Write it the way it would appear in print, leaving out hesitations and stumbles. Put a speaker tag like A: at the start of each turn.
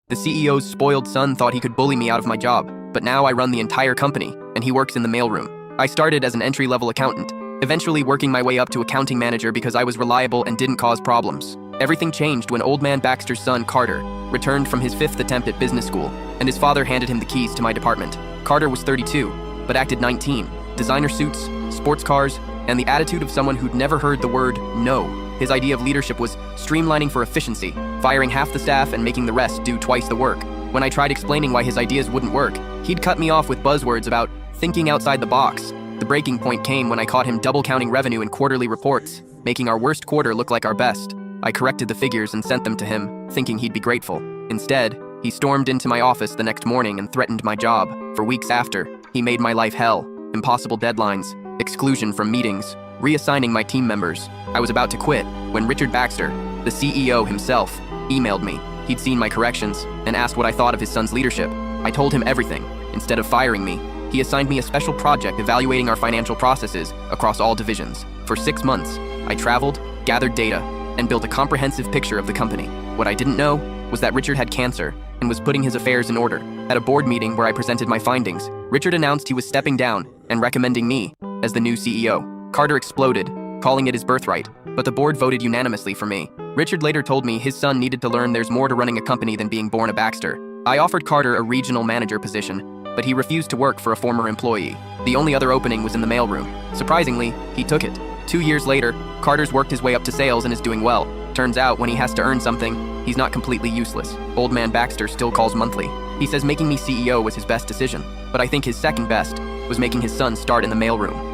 A: The CEO's spoiled son thought he could bully me out of my job, but now I run the entire company, and he works in the mailroom. I started as an entry-level accountant, eventually working my way up to accounting manager because I was reliable and didn't cause problems. Everything changed when Old Man Baxter's son, Carter, returned from his 5th attempt at business school, and his father handed him the keys to my department. Carter was 32, but acted 19. Designer suits, sports cars, and the attitude of someone who'd never heard the word no. His idea of leadership was streamlining for efficiency, firing half the staff and making the rest do twice the work. When I tried explaining why his ideas wouldn't work, he'd cut me off with buzzwords about thinking outside the box. The breaking point came when I caught him double-counting revenue in quarterly reports, making our worst quarter look like our best. I corrected the figures and sent them to him, thinking he'd be grateful. Instead, he stormed into my office the next morning and threatened my job. For weeks after, he made my life hell. Impossible deadlines, exclusion from meetings, reassigning my team members. I was about to quit when Richard Baxter, the CEO himself, emailed me. He'd seen my corrections and asked what I thought of his son's leadership. I told him everything. Instead of firing me, he assigned me a special project evaluating our financial processes across all divisions. For 6 months, I traveled, gathered data, and built a comprehensive picture of the company. What I didn't know was that Richard had cancer and was putting his affairs in order. At a board meeting where I presented my findings, Richard announced he was stepping down and recommending me as the new CEO. Carter exploded, calling it his birthright, but the board voted unanimously for me. Richard later told me his son needed to learn there's more to running a company than being born a Baxter. I offered Carter a regional manager position, but he refused to work for a former employee. The only other opening was in the mailroom. Surprisingly, he took it. 2 years later, Carter's worked his way up to sales and is doing well. Turns out, when he has to earn something, he's not completely useless. Old Man Baxter still calls monthly. He says making me CEO was his best decision, but I think his second best was making his son start in the mailroom.